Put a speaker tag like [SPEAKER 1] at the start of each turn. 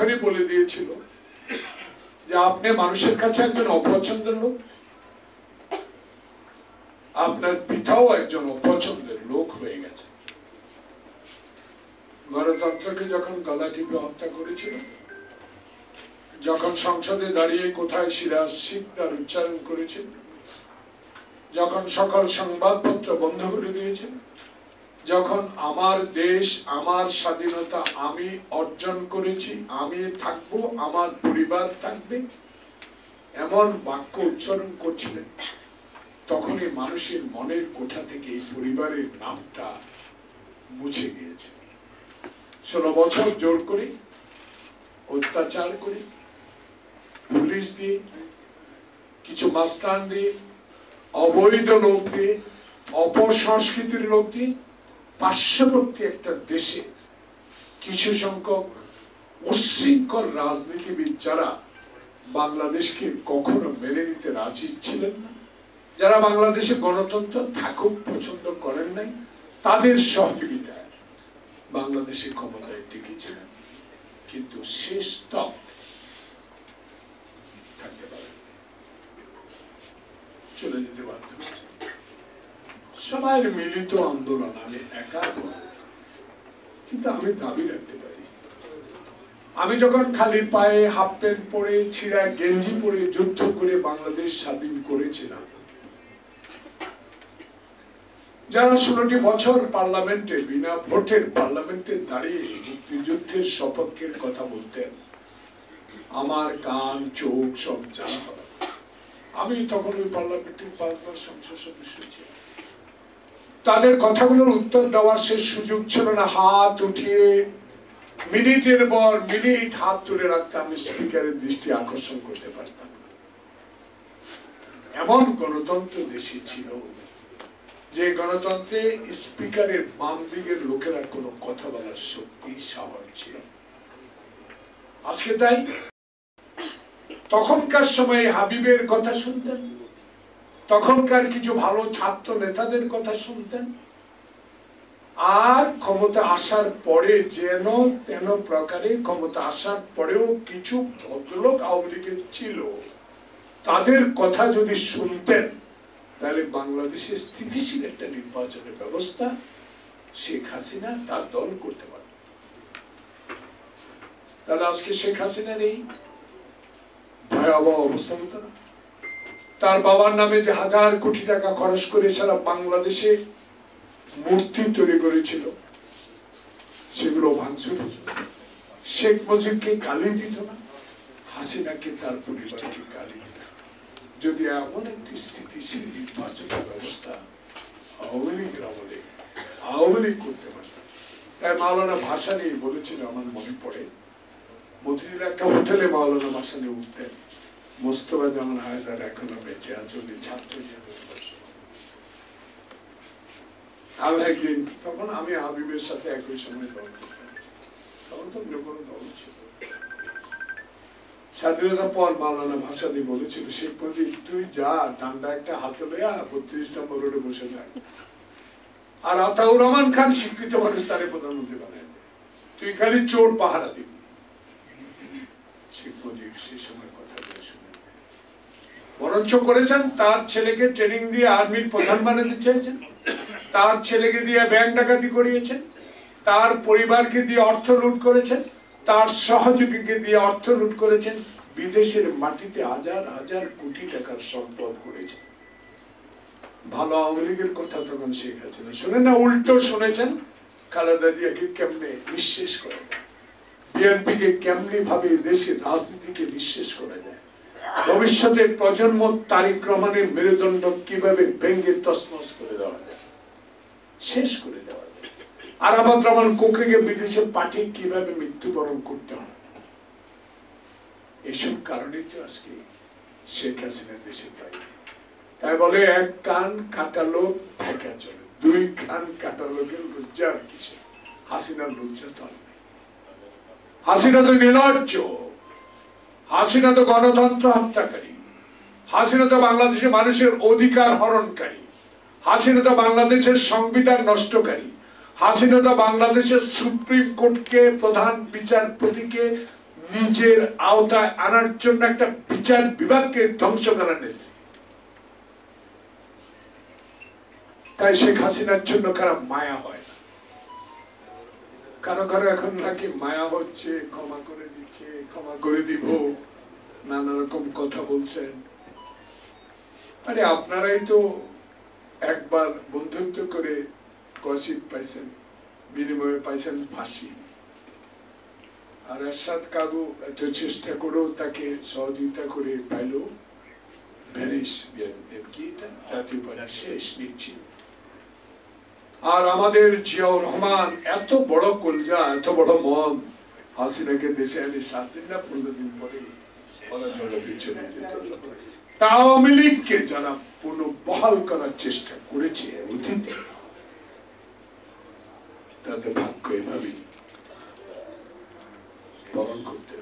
[SPEAKER 1] তখনই বলে দিয়েছিল যে আপনি মানুষের কাছে একজন অপছন্দের লোক, আপনার পিতাও একজন অপছন্দের লোক হয়ে গেছে। গণতন্ত্রকে যখন গলা টিপে হত্যা করেছিল, যখন সংসদে দাঁড়িয়ে কোথায় সিরাজ শিকদার উচ্চারণ করেছিল, যখন সকল সংবাদপত্র বন্ধ করে দিয়েছিল, যখন আমার দেশ আমার স্বাধীনতা আমি অর্জন করেছি, আমি থাকবো, আমার পরিবার থাকবে, এমন বাক্য উচ্চারণ করছিলেন, তখনই মানুষের মনের কোঠা থেকে এই পরিবারের নামটা মুছে গিয়েছে। 16 বছর জোর করে, অত্যাচার করে, পুলিশ দিয়ে, কিছু মাস্তান দিয়ে, অবৈধ লোক দিয়ে, অপসংস্কৃতির লোক দিয়ে, পার্শ্ববর্তী একটা দেশে কিছু সংখ্যক উচ্ছৃঙ্খল রাজনীতিবিদ যারা বাংলাদেশকে কখনো মেনে নিতে রাজি ছিলেন না, যারা বাংলাদেশে গণতন্ত্র থাকুক পছন্দ করেন নাই, তাদের সহযোগিতায় বাংলাদেশে ক্ষমতায় টিকেছিলেন, কিন্তু শেষ তক থাকতে পারে, চলে যেতে বাধ্য হয়েছে। সবাই মিলিত আন্দোলন, আমি একা করব, কিন্তু আমি দাবি রাখতে পারি, আমি যখন খালি পায়ে হাফ প্যান্ট পরে ছিঁড়া গেঞ্জি পরে যুদ্ধ করে বাংলাদেশ স্বাধীন করেছিলাম, যারা 16টি বছর পার্লামেন্টে বিনা ভোটের পার্লামেন্টে দাঁড়িয়ে মুক্তিযুদ্ধের সপক্ষের কথা বলতেন, আমার কান চোখ সব জানা হলো। আমি তখন ওই পার্লামেন্টের 5 বার সংসদ সদস্য ছিলাম। তাদের কথাগুলোর উত্তর দেওয়ার সে সুযোগ ছিল না। হাত উঠিয়ে মিনিটের পর মিনিট হাত তুলে রাখতে আমি স্পিকারের দৃষ্টি আকর্ষণ করতে পারতাম। এমন গণতন্ত্র দেশে ছিল যে গণতন্ত্রে স্পিকারের বাম দিকের লোকেরা কোনো কথা বলার শক্তি সাহস ছিল। আজকে তাই তখনকার সময়ে হাবিবের কথা শুনতেন, তখনকার কিছু ভালো ছাত্র নেতাদের কথা শুনতেন, আর ক্ষমতা আসার পরে যেন তেন প্রকারে ক্ষমতা আসার পরেও কিছু ভদ্রলোক আওয়ামী লীগের ছিল, তাদের কথা যদি শুনতেন, তাহলে বাংলাদেশে স্থিতিশীল একটা নির্বাচনের ব্যবস্থা শেখ হাসিনা তার দল করতে পারে। তাহলে আজকে শেখ হাসিনা নেই, ভয়াবহ অবস্থা হতো না? তার বাবার নামে যে 1000 কোটি টাকা খরচ করে সারা বাংলাদেশে মূর্তি তৈরি করেছিল, সেগুলো ভাঙচুর হতো। শেখ মুজিবকে গালি দিত না, হাসিনাকে তার পরিবারকে গালি দিত। যদি এমন একটি স্থিতিশীল নির্বাচনের ব্যবস্থা আওয়ামী লীগের আমলে আওয়ামী লীগ করতে পারে, তাই মাওলানা ভাসানী বলেছিল, আমার মনে পড়ে, মতিঝিল একটা হোটেলে মাওলানা ভাসানী উঠতেন, মোস্তফা জামান হায়দার এখনো বেঁচে আছে, উনি ছাত্র। আমি একদিন, তখন আমি হাবিবের সাথে একই সময় দল করতাম, তখন তো কোনো দল ছিল। স্বাধীনতার পর মাওলানা ভাসানী বলেছিল, শেখ মুজিব তুই যা, ডান্ডা একটা হাতে লইয়া 32 নম্বর রোডে বসে যায়, আর আতাউর রহমান খান শিক্ষিত মানুষ তারে প্রধানমন্ত্রী বানায়, তুই খালি চোর পাহারা দিবি। শেখ মুজিব সেই সময় কথা বলে শুনে বরঞ্চ করেছেন, তার ছেলেকে ট্রেনিং দিয়ে আর্মির প্রধান বানাতে চেয়েছেন, তার ছেলেকে দিয়ে ব্যাংক ডাকাতি করিয়েছেন, তার পরিবারকে দিয়ে অর্থ লুট করেছেন, তার সহযোগীকে দিয়ে অর্থ লুট করেছেন, বিদেশের মাটিতে 1000 কোটি টাকার সম্পদ করেছেন। ভালো আওয়ামী লীগের কথা তখন শেখ হাসিনা শুনে না, উল্টো শুনেছেন খালেদা জিয়াকে কেমনে নিঃশেষ করা যায়, বিএনপিকে কেমনি ভাবে দেশের রাজনীতিকে নিঃশেষ করা যায়, ভবিষ্যতের প্রজন্ম তারেক রহমানের মেরুদণ্ড কিভাবে ভেঙে তছনছ করে দেওয়া যায়, শেষ করে দেওয়া যায়, আরাফাত রহমান কোকরিকে বিদেশে পাঠিয়ে কিভাবে মৃত্যুবরণ করতে হয়। এইসব কারণে তো আজকে শেখ হাসিনা দেশে পাই। তাই বলে, এক কান কাটা লোক ঢাকা চলে, 2 কান কাটা লোকের লজ্জা আর কিসে? হাসিনার লজ্জা তো নেই। হাসিনা তো নির্লজ্জ, হাসিনা তো গণতন্ত্র হত্যাকারী, হাসিনা তো বাংলাদেশের মানুষের অধিকার হরণকারী, হাসিনা তো বাংলাদেশের সংবিধান নষ্টকারী, হাসিনা তো বাংলাদেশের সুপ্রিম কোর্টকে, প্রধান বিচারপতিকে নিজের আওতায় আনার জন্য একটা বিচার বিভাগকে ধ্বংস করার নেত্রী। তাই শেখ হাসিনার জন্য কারো মায়া হয় না। কারো কারো এখন নাকি মায়া হচ্ছে, ক্ষমা করে দিচ্ছে, ক্ষমা করে দিব, নানা রকম কথা বলছেন। আরে আপনারাই তো একবার বন্ধুত্ব করে কসিদ পাইছেন, বিনিময়ে পাইছেন ফাঁসি। আর এরশাদ কাগু এত চেষ্টা করেও তাকে সহযোগিতা করে পাইল ভ্যানিশ, জাতীয় পার্টি শেষ নিশ্চিত। আর আমাদের জিয়াউর রহমান এত বড় কলজা, এত বড় মন, হাসিনাকে দেশে এনে 7 দিন না 15 দিন পরে আওয়ামী লীগকে যারা পুনঃবহাল করার চেষ্টা করেছে অতীতে, তাদের ভাগ্য এভাবেই বরণ করতে